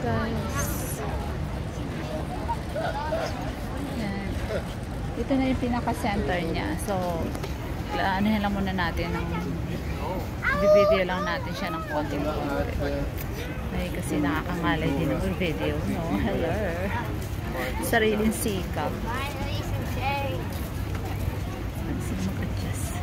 guys. Yan. Ito na yung pinaka-center niya. So, ano lang muna natin ng video lang natin siya ng konting ay kasi nakakangalay din ng video, no? Hello. Sariling sikap. Sige mag-adjust.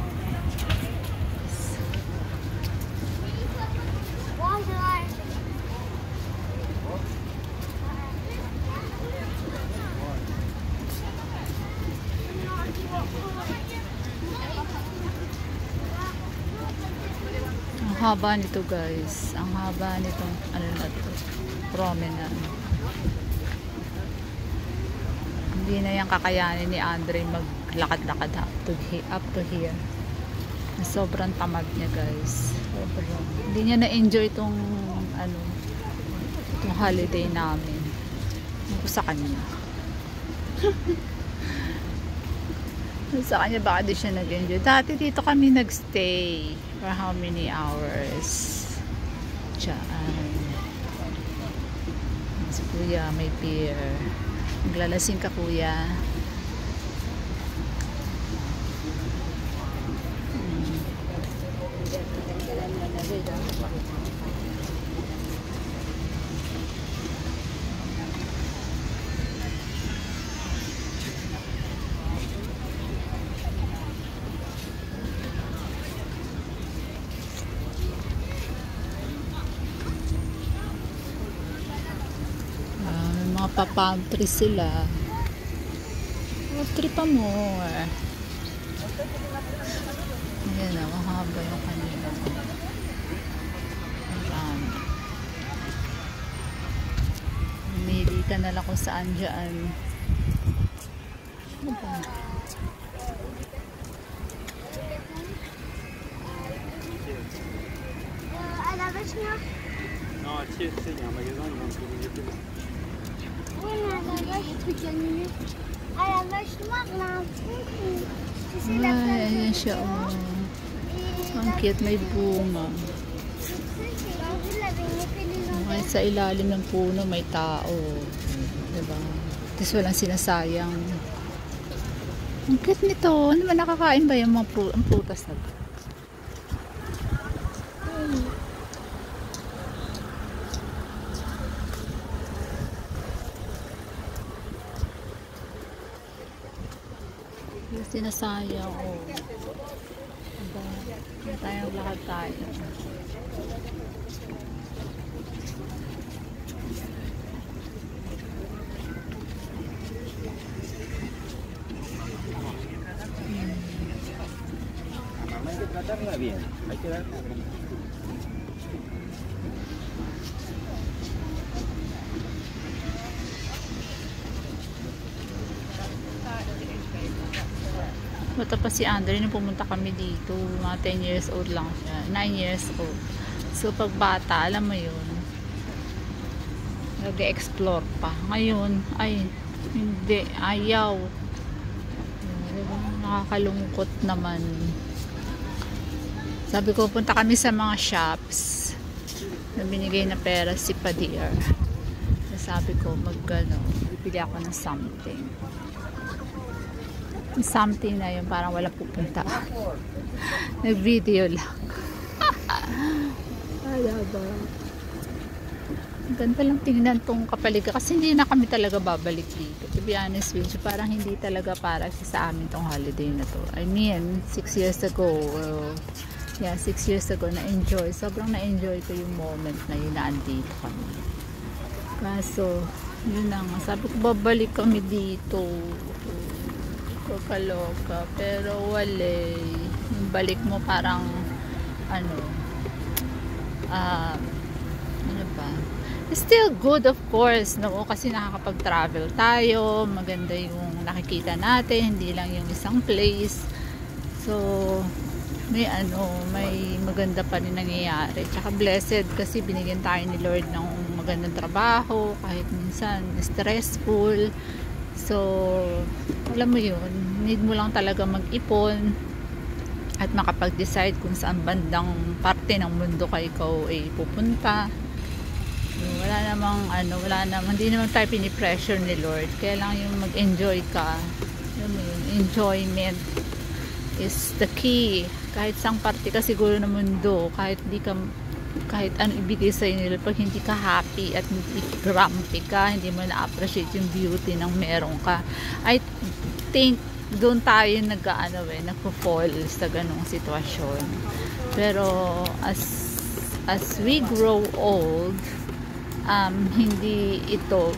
Ang haba nito guys. Ang haba nitong ano na to, promenade. Hindi na yan kakayanin ni Andre maglakad-lakad up to here. Sobrang tamad niya guys. Sobrang. Hindi niya na-enjoy itong ano, itong holiday namin. Ano sa kanya? Sa kanya baka di siya nag-enjoy. Dati dito kami nagstay for how many hours. Diyan. Si kuya may beer. Maglalasing ka kuya. Pa-palm tree sila. Tree pa more. Ayan na, mahaba yung kanila. Umili ka na lang kung saan dyan. Ano ba? Non, tiens, il y a un magasin, ils vont se trouver plus. Oui, mais la vache pequenininha. A vache noire, là. C'est la Ay, ayan siya. Oh. Ang cute, may bunga. Okay, sa ilalim ng puno may tao. Diba? Tapos walang sinasayang. Ang cute nito. Ano ba nakakain ba yung mga ang prutas na to? Sinasayang o diba? Tayong lahat tayo. Hay que tratarla bien. Hay que darle. Bata pa si Andre nung pumunta kami dito. Mga 10 years old lang siya. 9 years old. So pag bata, alam mo yun, nag-explore pa. Ngayon, ay, hindi. Ayaw. Diba? Nakakalungkot naman. Sabi ko, punta kami sa mga shops na binigay na pera si Padir. Sabi ko, bibili ako ng something. Something na yun, parang wala pupunta. Nag-video lang. Wala ba? Ganda lang tingnan tong kapaligiran kasi hindi na kami talaga babalik dito. To be honest with you, parang hindi talaga para sa amin tong holiday na to. I mean, 6 years ago, 6 years ago, na-enjoy. Sobrang na-enjoy ko yung moment na yun na andito kami. Kaso, yun na nga. Sabi ko, babalik kami dito. Kaloka, pero wala. Yung balik mo parang ano ba, still good of course, no? Kasi nakakapag-travel tayo, maganda yung nakikita natin, hindi lang yung isang place. So may maganda pa rin nangyayari, tsaka blessed kasi binigyan tayo ni Lord ng magandang trabaho kahit minsan stressful. So alam mo yun, need mo lang talaga mag-ipon at makapag-decide kung saan bandang parte ng mundo ka ikaw ay pupunta. So, wala namang ano, wala namang, hindi naman tayo pinipressure ni Lord. Kaya lang yung mag-enjoy ka. Yung enjoyment is the key. Kahit sang parte ka siguro ng mundo, kahit ano ibigay sa'yo nila, pag hindi ka happy at hindi grumpy ka, hindi mo na-appreciate yung beauty ng meron ka, I think doon tayo nagpo-fall sa ganong sitwasyon. Pero as we grow old, hindi ito,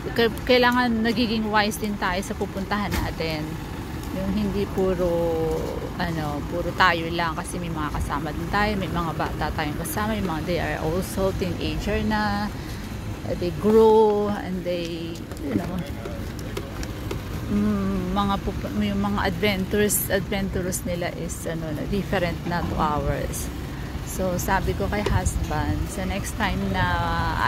kailangan nagiging wise din tayo sa pupuntahan natin. Yung hindi puro tayo lang, kasi may mga kasama din tayo, may mga bata tayong kasama, yung mga they are also teenager na, they grow and they, yung mga adventurous nila is different na to ours. So sabi ko kay husband, sa next time na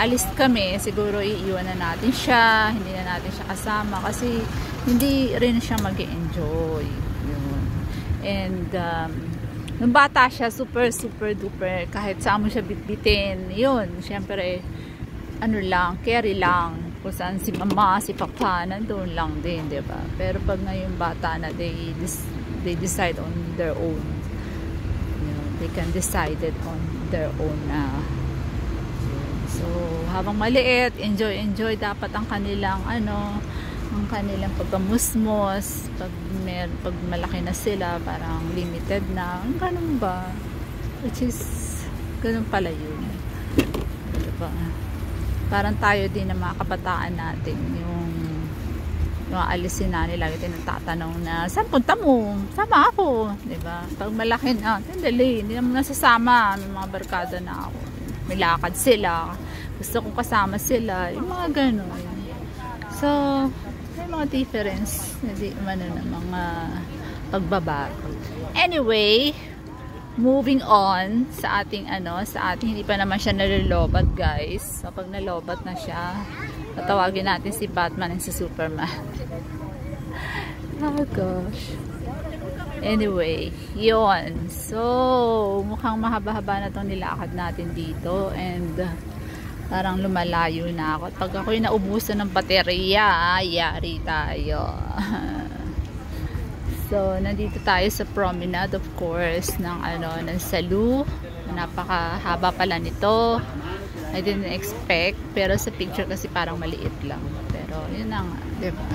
alis kami, siguro iiwanan natin siya, hindi na natin siya kasama kasi hindi rin siya mag-enjoy. Yun. And nung bata siya, super duper, kahit saan mo siya bitbitin, yun, syempre carry lang. Kung saan si mama, si papa, nandun lang din, diba? Pero pag ngayon bata na, they decide on their own. They can decide it on their own now. So, habang maliit, enjoy dapat ang kanilang ang kanilang pagkamusmos. Pag malaki na sila, parang limited na. Ganun ba? Which is, ganun pala yun. Diba? Parang tayo din na mga kabataan natin, yung alisin na nila, tinatatanong na, saan punta mo? Sama ako, diba? Pag malaki na, dali, hindi naman nasasama, may mga barkada na ako, may lakad sila, gusto kong kasama sila, yung mga gano'n. So, may mga difference na mga pagbabago. Anyway, moving on sa ating hindi pa naman siya nalolobat, guys. So, pag nalobat na siya, tatawagin natin si Batman and si Superman. Oh gosh. Anyway, yun. So, mukhang mahaba-haba na itong nilakad natin dito. And, parang lumalayo na ako. Pag ako'y naubusan ng baterya, yari tayo. So, nandito tayo sa promenade, of course, ng Salou. Napakahaba pala nito. I didn't expect, pero sa picture kasi parang maliit lang. Pero, yun na nga, diba?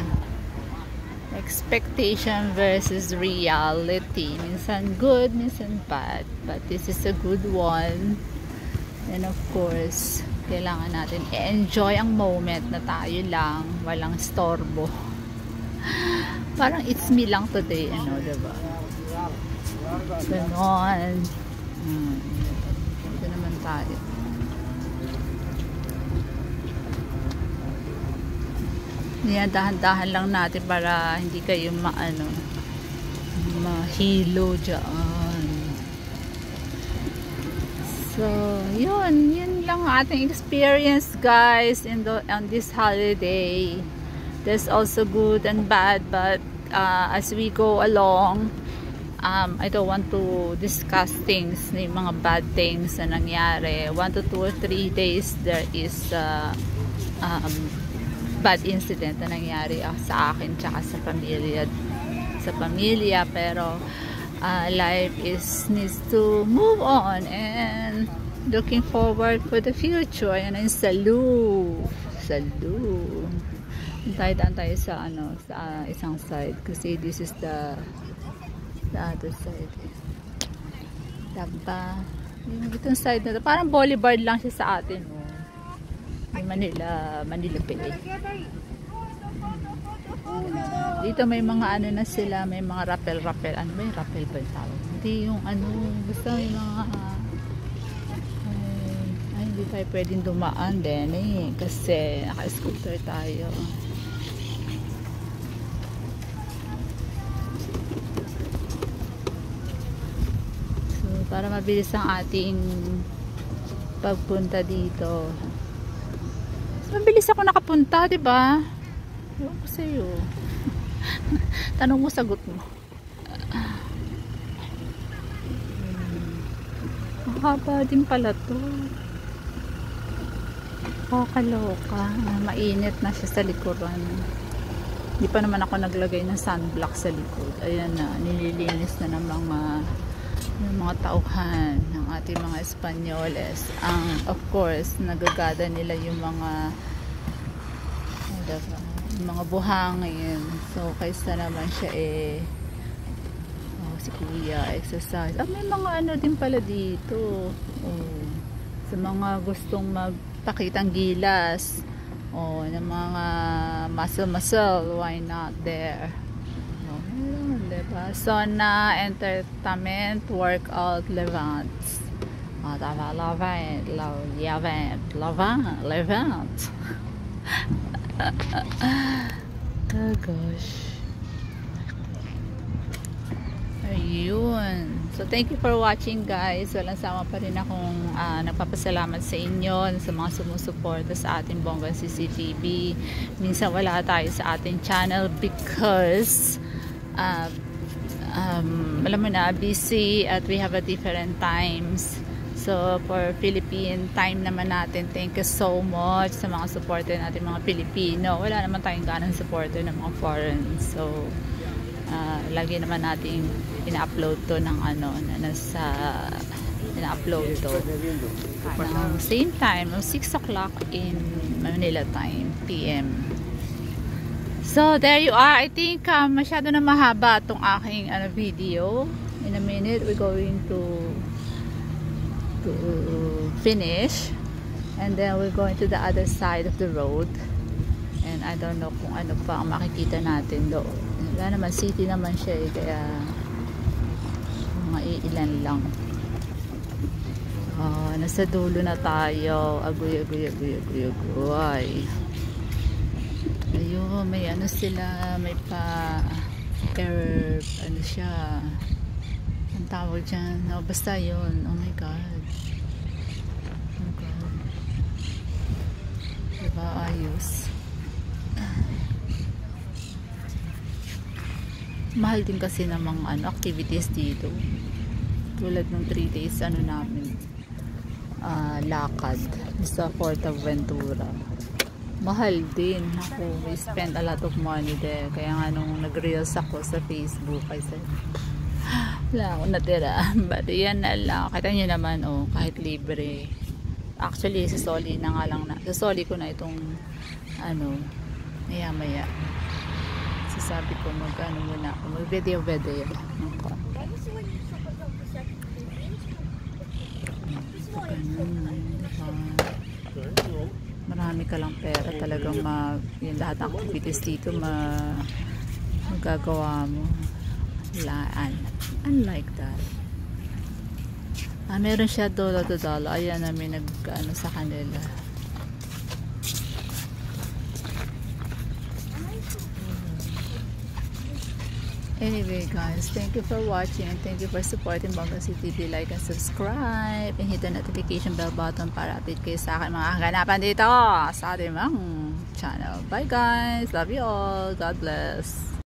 Expectation versus reality. Minsan good, minsan bad. But this is a good one. And of course, kailangan natin i-enjoy ang moment na tayo lang, walang storbo. Parang it's me lang today, diba? Ganon. Ito naman tayo. Dahan-dahan lang natin para hindi kayo mahilo dyan. So, yun lang ating experience, guys, on this holiday. There's also good and bad, but as we go along, I don't want to discuss things, yung mga bad things na nangyari. 1 to 2 or 3 days there is bad incident na nangyari sa akin tsaka sa pamilya, pero life needs to move on and looking forward for the future. And in Salou tayo sa sa isang side kasi this is the other side. Diba? Itong side na to, parang boulevard lang siya sa atin, yung Manila Bay. Dito may mga na sila, may mga rappel, may rappel ba yung tawag? Hindi yung basta may mga hindi tayo pwedeng dumaan din kasi naka-scooter tayo. So para mabilis ang ating pagpunta dito. Mabilis ako nakapunta, diba? Ewan ko sa'yo. Tanong mo, sagot mo. Mahaba din pala to. Nakakaloka. Mainit na siya sa likuran. Hindi pa naman ako naglagay ng sunblock sa likod. Ayan na, nililinis na ng mga tauhan ng ating mga Espanyoles. Of course, nagagada nila yung mga buhangin. So, kaysa naman siya si Kuya, exercise. May mga ano din pala dito. Sa mga gustong magpakitang gilas. Ng mga muscle, why not there? Diba? Sauna, entertainment, workout, Levant. Levant. Oh gosh. Ayun. So, thank you for watching, guys. Walang sama pa rin akong nagpapasalamat sa inyo, sa mga sumusuporta sa ating Bonggang CCTV. Minsan wala tayo sa ating channel because alam mo na, busy at we have a different times. So, for Philippine time naman natin, thank you so much sa mga supporter natin, mga Pilipino. Wala naman tayong ganang supporter ng mga foreign. So, lagi naman natin ina-upload to ng ina-upload to same time, 6 o'clock in Manila time, PM. So, there you are. I think masyado na mahaba itong aking video. In a minute, we're going to finish. And then, we're going to the other side of the road. And I don't know kung ano pa ang makikita natin doon. Wala naman, city naman siya kaya mga ilan lang. Nasa dulo na tayo. Agoy. Ayun, may ano sila, may pa air, ano siya, ang tawag dyan, basta yun. Oh my god, diba, ayos. Mahal din kasi ng mga activities dito, tulad ng 3 days namin lakad sa Fuerteventura. Mahal din. Ako, we spend a lot of money there. Kaya nga nung nag-reels ako sa Facebook, I said, wala akong natira. But yan na lang. Kita nyo naman, kahit libre. Actually, sasoli na nga lang sasoli ko na itong maya. Sasabi ko muna ako. Mag-video. Marami ka lang pera, talagang yung lahat ng activities dito magagawa mo. Unlike that. Meron siya $1. Ayan, may sa kanila. Anyway, guys, thank you for watching and thank you for supporting Bonggang CCTV. Like and subscribe and hit the notification bell button para update kayo sa akin mga kaganapan dito sa ating channel. Bye guys, love you all, God bless.